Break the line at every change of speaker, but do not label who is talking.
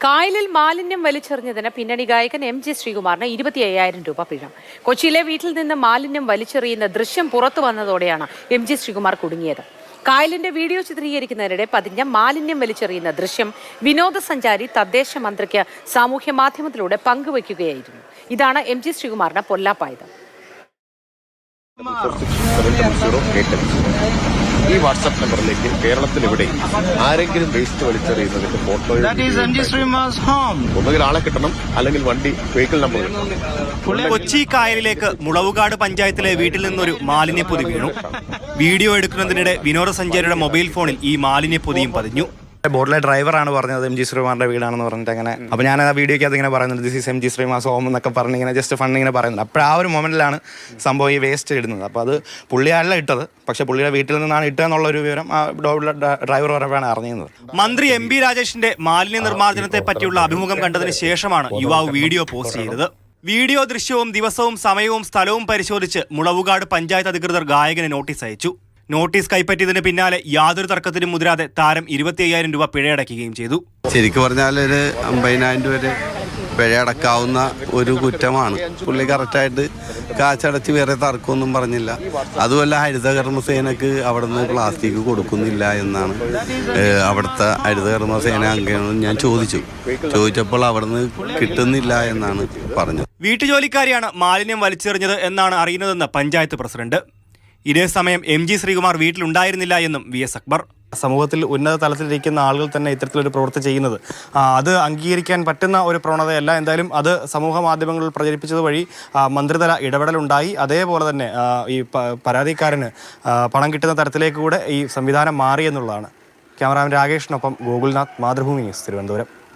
കായലിൽ മാലിന്യം വലിച്ചെറിഞ്ഞതിന് പിന്നണി ഗായകൻ എം ജി ശ്രീകുമാറിന് 25,000 രൂപ പിഴ. കൊച്ചിയിലെ വീട്ടിൽ നിന്ന് മാലിന്യം വലിച്ചെറിയുന്ന ദൃശ്യം പുറത്തു വന്നതോടെയാണ് എം ജി ശ്രീകുമാർ കുടുങ്ങിയത്. കായലിന്റെ വീഡിയോ ചിത്രീകരിക്കുന്നതിനിടെ പതിഞ്ഞ മാലിന്യം വലിച്ചെറിയുന്ന ദൃശ്യം വിനോദസഞ്ചാരി തദ്ദേശ മന്ത്രിക്ക് സാമൂഹ്യ മാധ്യമത്തിലൂടെ പങ്കുവയ്ക്കുകയായിരുന്നു. ഇതാണ് എം ജി ശ്രീകുമാറിന് പൊല്ലാപ്പായത്.
ഈ വാട്സ്ആപ്പ് നമ്പറിലേക്ക് കേരളത്തിലെവിടെ ആരെങ്കിലും വേസ്റ്റ് വലിച്ചെറിയുന്നതിന്റെ ഫോട്ടോ ഒന്നുകിൽ ആളെ കിട്ടണം, അല്ലെങ്കിൽ വണ്ടി വെഹിക്കിൾ നമ്പർ കിട്ടണം.
കൊച്ചി കായലിലേക്ക് മുളവുകാട് പഞ്ചായത്തിലെ വീട്ടിൽ നിന്നൊരു മാലിന്യപ്പൊതി വീണു. വീഡിയോ എടുക്കുന്നതിനിടെ വിനോദസഞ്ചാരിയുടെ മൊബൈൽ ഫോണിൽ ഈ മാലിന്യപ്പൊതിയും പതിഞ്ഞു.
ബോട്ടിലെ ഡ്രൈവറാണ് പറഞ്ഞത് എം ജി ശ്രീകുമാറിന്റെ വീടാണെന്ന് പറഞ്ഞിട്ട് അങ്ങനെ. അപ്പോൾ ഞാൻ ആ വീഡിയോയ്ക്ക് അതിങ്ങനെ പറയുന്നുണ്ട്, this is M G Sreekumar home എന്നൊക്കെ പറഞ്ഞ് ഇങ്ങനെ ജസ്റ്റ് ഫണ്ണിങ്ങനെ പറയുന്നുണ്ട്. അപ്പോൾ ആ ഒരു മൊമെന്റിലാണ് സംഭവം ഈ വേസ്റ്റ് ഇടുന്നത്. അപ്പോൾ അത് പുള്ളിയല്ല ഇട്ടത്, പക്ഷെ പുള്ളിയുടെ വീട്ടിൽ നിന്നാണ് ഇട്ടതെന്നുള്ളൊരു വിവരം ആ ഡ്രൈവർ പറയുകയാണ് അറിഞ്ഞത്.
മന്ത്രി എം ബി രാജേഷിന്റെ മാലിന്യ നിർമ്മാർജ്ജനത്തെ പറ്റിയുള്ള അഭിമുഖം കണ്ടതിന് ശേഷമാണ് യുവാവ് വീഡിയോ പോസ്റ്റ് ചെയ്തത്. വീഡിയോ ദൃശ്യവും ദിവസവും സമയവും സ്ഥലവും പരിശോധിച്ച് മുളവുകാട് പഞ്ചായത്ത് അധികൃതർ ഗായകന് നോട്ടീസ് അയച്ചു. നോട്ടീസ് കൈപ്പറ്റിയതിന് പിന്നാലെ യാതൊരു തർക്കത്തിനും മുതിരാതെ താരം 25,000 രൂപ പിഴയടക്കുകയും ചെയ്തു.
ശരിക്കും പറഞ്ഞാൽ ഒരു 50,000 രൂപ പിഴയടക്കാവുന്ന ഒരു കുറ്റമാണ്. പുള്ളി കറക്റ്റായിട്ട് കാശടച്ച് വേറെ തർക്കമൊന്നും പറഞ്ഞില്ല. അതുമല്ല, ഹരിതകർമ്മസേനക്ക് അവിടുന്ന് പ്ലാസ്റ്റിക് കൊടുക്കുന്നില്ല എന്നാണ് അവിടുത്തെ ഹരിതകർമ്മസേന അംഗങ്ങളോട് ഞാൻ ചോദിച്ചപ്പോൾ അവിടുന്ന് കിട്ടുന്നില്ല എന്നാണ് പറഞ്ഞത്.
വീട്ടുജോലിക്കാരിയാണ് മാലിന്യം വലിച്ചെറിഞ്ഞത് എന്നാണ് അറിയുന്നതെന്ന് പഞ്ചായത്ത് പ്രസിഡന്റ്. ഇതേസമയം എം ജി ശ്രീകുമാർ വീട്ടിലുണ്ടായിരുന്നില്ല എന്നും VS അക്ബർ.
സമൂഹത്തിൽ ഉന്നത തലത്തിലിരിക്കുന്ന ആളുകൾ തന്നെ ഇത്തരത്തിലൊരു പ്രവൃത്തി ചെയ്യുന്നത് അത് അംഗീകരിക്കാൻ പറ്റുന്ന ഒരു പ്രവണതയല്ല. എന്തായാലും അത് സമൂഹ മാധ്യമങ്ങളിൽ പ്രചരിപ്പിച്ചത് വഴി മന്ത്രിതല ഇടപെടലുണ്ടായി. അതേപോലെ തന്നെ ഈ പരാതിക്കാരന് പണം കിട്ടുന്ന തരത്തിലേക്ക് കൂടെ ഈ സംവിധാനം മാറി എന്നുള്ളതാണ്. ക്യാമറാമാൻ രാകേഷിനൊപ്പം ഗോകുൽനാഥ്, മാതൃഭൂമി ന്യൂസ്, തിരുവനന്തപുരം.